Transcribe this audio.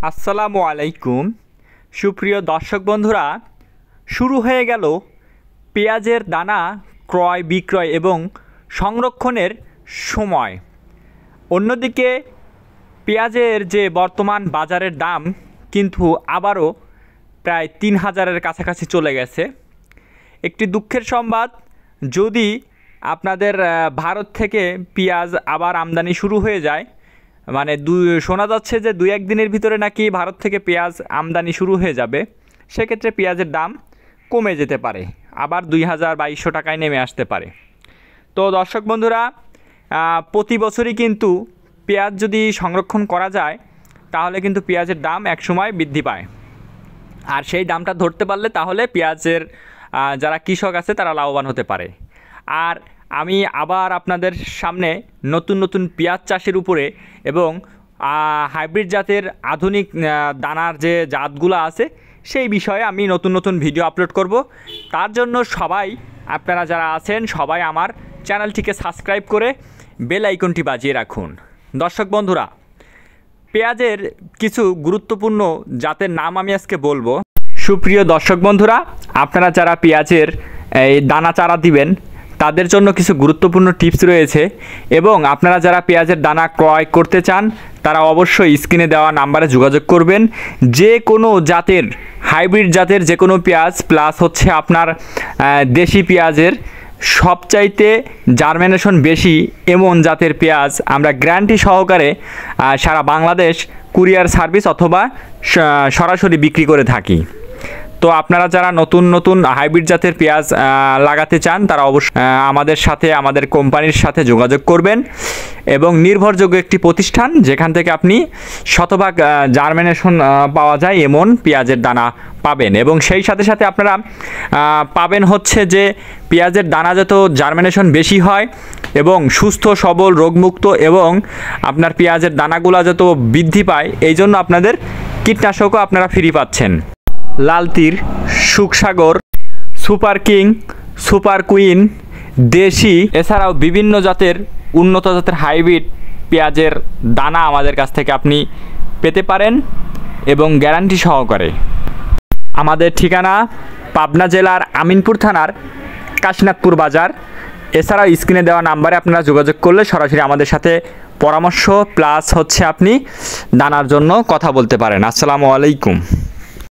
আসসালামু আলাইকুম। সুপ্রিয় দর্শক বন্ধুরা, শুরু হয়ে গেল পেঁয়াজের দানা ক্রয় বিক্রয় এবং সংরক্ষণের সময়। অন্যদিকে পেঁয়াজের যে বর্তমান বাজারের দাম কিন্তু আবারও প্রায় ৩,০০০-এর কাছাকাছি চলে গেছে। একটি দুঃখের সংবাদ, যদি আপনাদের ভারত থেকে পেঁয়াজ আবার আমদানি শুরু হয়ে যায়, মানে শোনা যাচ্ছে যে ২-১ দিনের ভিতরে নাকি ভারত থেকে পেঁয়াজ আমদানি শুরু হয়ে যাবে, সেক্ষেত্রে পেঁয়াজের দাম কমে যেতে পারে, আবার ২,০০০-২,২০০ টাকায় নেমে আসতে পারে। তো দর্শক বন্ধুরা, প্রতি বছরই কিন্তু পেঁয়াজ যদি সংরক্ষণ করা যায় তাহলে কিন্তু পেঁয়াজের দাম একসময় বৃদ্ধি পায়, আর সেই দামটা ধরতে পারলে তাহলে পেঁয়াজের যারা কৃষক আছে তারা লাভবান হতে পারে। আর আমি আবার আপনাদের সামনে নতুন নতুন পেঁয়াজ চাষের উপরে এবং হাইব্রিড জাতের আধুনিক দানার যে জাতগুলো আছে সেই বিষয়ে আমি নতুন নতুন ভিডিও আপলোড করব। তার জন্য সবাই আপনারা যারা আছেন সবাই আমার চ্যানেলটিকে সাবস্ক্রাইব করে বেল আইকনটি বাজিয়ে রাখুন। দর্শক বন্ধুরা, পেঁয়াজের কিছু গুরুত্বপূর্ণ জাতের নাম আমি আজকে বলবো। সুপ্রিয় দর্শক বন্ধুরা, আপনারা যারা পেঁয়াজের এই দানা চারা দিবেন তাদের জন্য কিছু গুরুত্বপূর্ণ টিপস রয়েছে, এবং আপনারা যারা পেঁয়াজের দানা ক্রয় করতে চান তারা অবশ্যই স্ক্রিনে দেওয়া নাম্বারে যোগাযোগ করবেন। যে কোনো জাতের হাইব্রিড জাতের যে কোনো পেঁয়াজ প্লাস হচ্ছে আপনার দেশি পেঁয়াজের সবচাইতে জার্মিনেশন বেশি এমন জাতের পেঁয়াজ আমরা গ্যারান্টি সহকারে সারা বাংলাদেশ কুরিয়ার সার্ভিস অথবা সরাসরি বিক্রি করে থাকি। তো আপনারা যারা নতুন নতুন হাইব্রিড জাতের পেঁয়াজ লাগাতে চান তারা অবশ্যই আমাদের সাথে, আমাদের কোম্পানির সাথে যোগাযোগ করবেন, এবং নির্ভরযোগ্য একটি প্রতিষ্ঠান যেখান থেকে আপনি শতভাগ জার্মিনেশন পাওয়া যায় এমন পেঁয়াজের দানা পাবেন। এবং সেই সাথে সাথে আপনারা পাবেন হচ্ছে যে পেঁয়াজের দানা যত জার্মিনেশন বেশি হয় এবং সুস্থ সবল রোগমুক্ত এবং আপনার পেঁয়াজের দানাগুলো যত বৃদ্ধি পায়, এই জন্য আপনাদের কীটনাশকও আপনারা ফ্রি পাচ্ছেন। লাল তীর, Sukhsagar, super king, super queen, দেশি, এছাড়াও বিভিন্ন জাতের উন্নত জাতের হাইব্রিড পেঁয়াজের দানা আমাদের কাছ থেকে আপনি পেতে পারেন এবং গ্যারান্টি সহকারে। আমাদের ঠিকানা পাবনা জেলার আমিনপুর থানার কাশীনাথপুর বাজার। এছাড়াও স্ক্রিনে দেওয়া নাম্বারে আপনারা যোগাযোগ করলে সরাসরি আমাদের সাথে পরামর্শ প্লাস হচ্ছে আপনি দানার জন্য কথা বলতে পারেন। আসসালামু আলাইকুম।